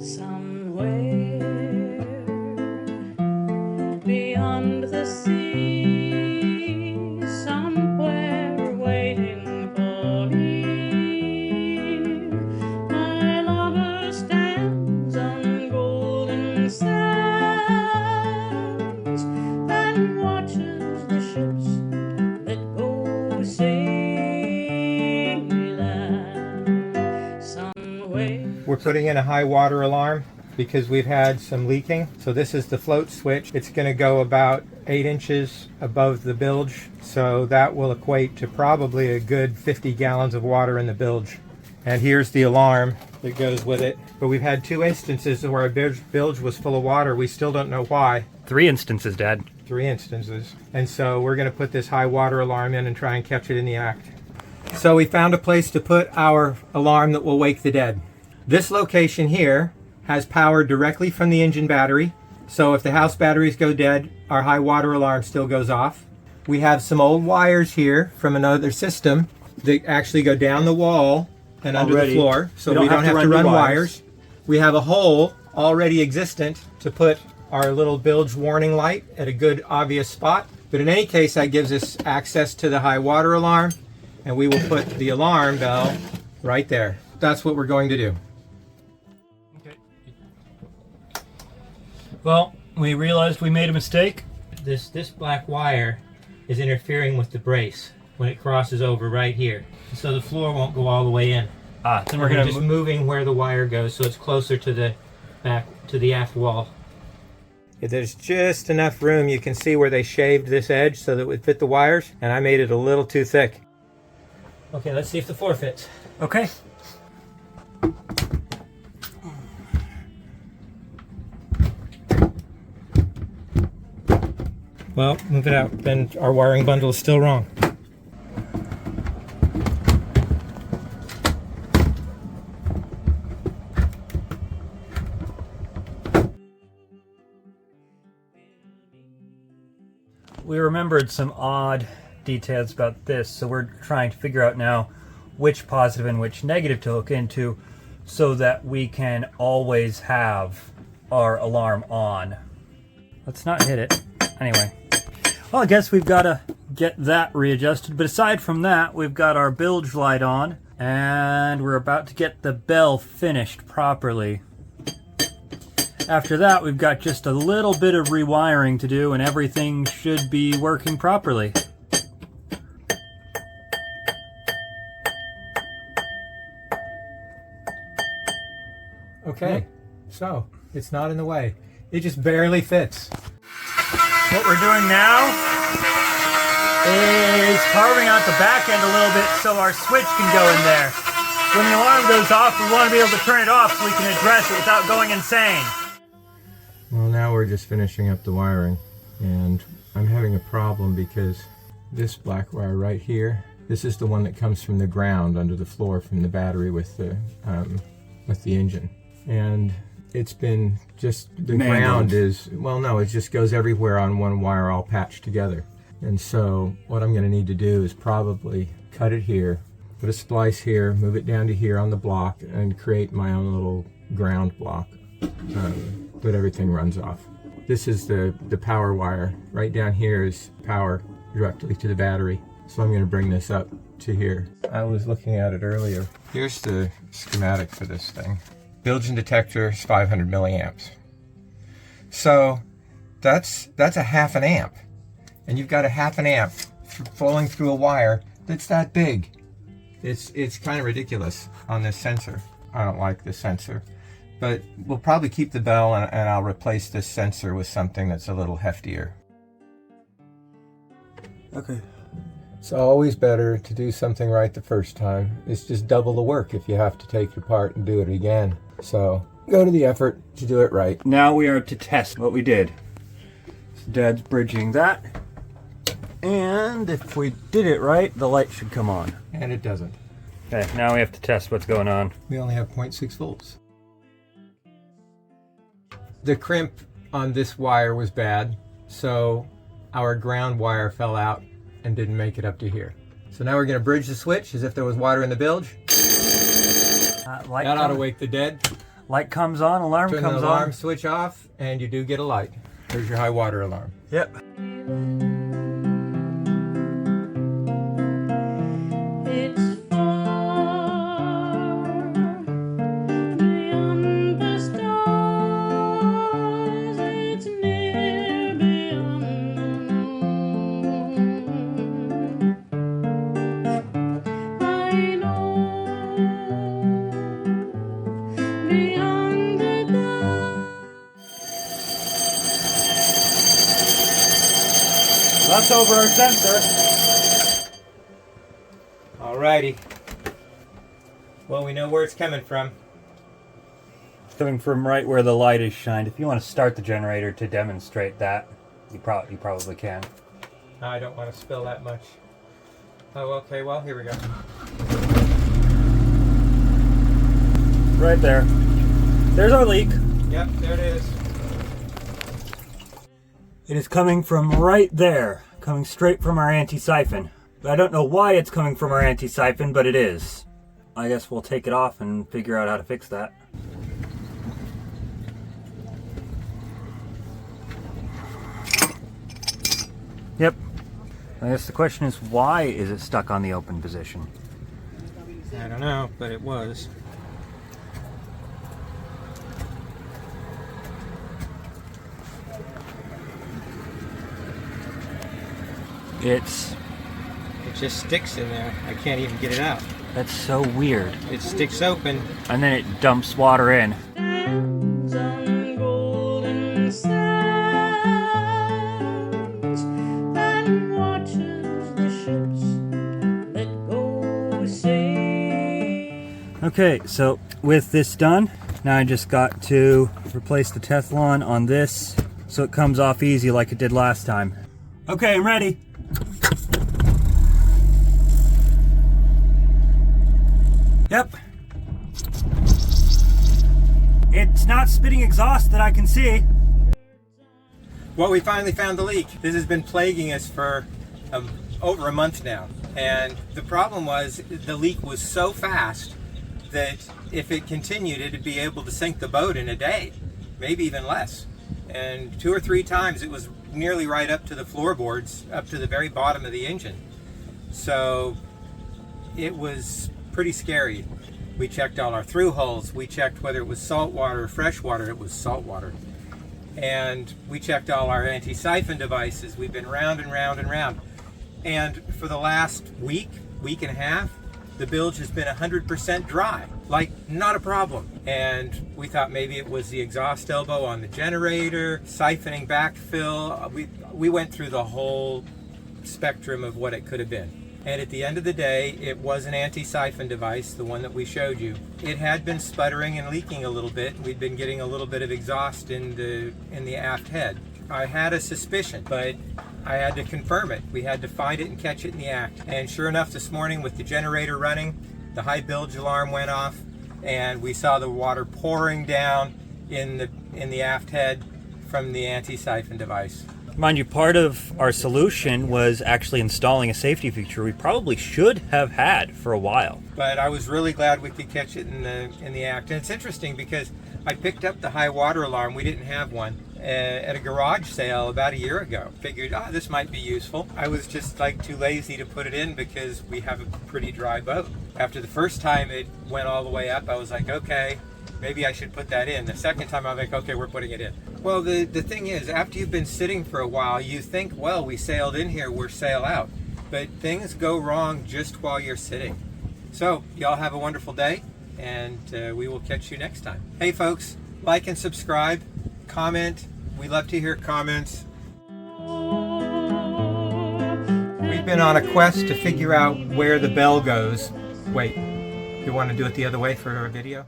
Somewhere beyond the sea, somewhere waiting for me, my lover stands on golden sands and watches the ships that go sailing somewhere. We're putting in a high water alarm because we've had some leaking. So this is the float switch. It's going to go about 8 inches above the bilge. So that will equate to probably a good 50 gallons of water in the bilge. And here's the alarm that goes with it. But we've had 2 instances where our bilge was full of water. We still don't know why. 3 instances, Dad. 3 instances. And so we're going to put this high water alarm in and try and catch it in the act. So we found a place to put our alarm that will wake the dead. This location here has power directly from the engine battery. So if the house batteries go dead, our high water alarm still goes off. We have some old wires here from another system that actually go down the wall and under the floor. So we don't have to run wires. We have a hole already existent to put our little bilge warning light at a good obvious spot. But in any case, that gives us access to the high water alarm, and we will put the alarm bell right there. That's what we're going to do. Well, we realized we made a mistake. This black wire is interfering with the brace when it crosses over right here. So the floor won't go all the way in. Then we're gonna just moving where the wire goes so it's closer to the back, to the aft wall. There's just enough room. You can see where they shaved this edge so that it would fit the wires, and I made it a little too thick. Okay, let's see if the floor fits. Okay. Well, move it out. Then our wiring bundle is still wrong. We remembered some odd details about this, so we're trying to figure out now which positive and which negative to hook into so that we can always have our alarm on. Let's not hit it. Anyway. Well, I guess we've got to get that readjusted, but aside from that, we've got our bilge light on, and we're about to get the bell finished properly. After that, we've got just a little bit of rewiring to do, and everything should be working properly. Okay, so it's not in the way. It just barely fits. What we're doing now is carving out the back end a little bit so our switch can go in there. When the alarm goes off, we want to be able to turn it off so we can address it without going insane. Well, now we're just finishing up the wiring, and I'm having a problem because this black wire right here, this is the one that comes from the ground under the floor from the battery with the engine. And it's been just, the ground is, well, no, it just goes everywhere on one wire all patched together. And so what I'm going to need to do is probably cut it here, put a splice here, move it down to here on the block, and create my own little ground block that everything runs off. This is the power wire. Right down here is power directly to the battery. So I'm going to bring this up to here. I was looking at it earlier. Here's the schematic for this thing. Bilge detector is 500 milliamps. So that's a half an amp. And you've got a half an amp falling through a wire that's that big. It's kind of ridiculous on this sensor. I don't like this sensor. But we'll probably keep the bell, and I'll replace this sensor with something that's a little heftier. Okay. It's always better to do something right the first time. It's just double the work if you have to take it apart and do it again. So go to the effort to do it right. Now we are to test what we did. So Dad's bridging that. And if we did it right, the light should come on. And it doesn't. Okay, now we have to test what's going on. We only have 0.6 volts. The crimp on this wire was bad, so our ground wire fell out and didn't make it up to here. So now we're going to bridge the switch as if there was water in the bilge. That ought to wake the dead. Light comes on, alarm Turn comes the alarm on. switch off, and you do get a light. There's your high water alarm. Yep. It's far beyond the stars. It's near beyond the moon. I know beyond the dark. That's over our sensor. Alrighty. Well, we know where it's coming from. It's coming from right where the light is shined. If you want to start the generator to demonstrate that, you probably can. I don't want to spill that much. Oh, okay, well, here we go. Right there. There's our leak. Yep, there it is. It is coming from right there, coming straight from our anti-siphon. I don't know why it's coming from our anti-siphon, but it is. I guess we'll take it off and figure out how to fix that. Yep. I guess the question is, why is it stuck on the open position? I don't know, but it was. It just sticks in there. I can't even get it out. That's so weird. It sticks open. And then it dumps water in. Stands on golden sands and watches the ships that go sailing. Okay, so with this done, now I just got to replace the Teflon on this so it comes off easy like it did last time. Okay, I'm ready. Yep. It's not spitting exhaust that I can see. Well, we finally found the leak. This has been plaguing us for over a month now. And the problem was the leak was so fast that if it continued, it'd be able to sink the boat in a day, maybe even less. And 2 or 3 times it was nearly right up to the floorboards, up to the very bottom of the engine. So it was pretty scary. We checked all our through holes. We checked whether it was salt water or fresh water. It was salt water. And we checked all our anti-siphon devices. We've been round and round and round. And for the last week and a half, the bilge has been 100% dry, like not a problem. And we thought maybe it was the exhaust elbow on the generator, siphoning backfill. We went through the whole spectrum of what it could have been. And at the end of the day, it was an anti-siphon device, the one that we showed you. It had been sputtering and leaking a little bit. We'd been getting a little bit of exhaust in the aft head. I had a suspicion, but I had to confirm it. We had to find it and catch it in the act. And sure enough, this morning with the generator running, the high bilge alarm went off, and we saw the water pouring down in the aft head from the anti-siphon device. Mind you, part of our solution was actually installing a safety feature we probably should have had for a while. But I was really glad we could catch it in the act. And it's interesting because I picked up the high water alarm. We didn't have one at a garage sale about a year ago. Figured, this might be useful. I was just like too lazy to put it in because we have a pretty dry boat. After the first time it went all the way up, I was like, okay, maybe I should put that in. The second time I'm like, okay, we're putting it in. Well, the thing is, after you've been sitting for a while, you think, well, we sailed in here, we're sail out. But things go wrong just while you're sitting. So, y'all have a wonderful day, and we will catch you next time. Hey folks, like and subscribe, comment. We love to hear comments. We've been on a quest to figure out where the bell goes. Wait, you want to do it the other way for a video?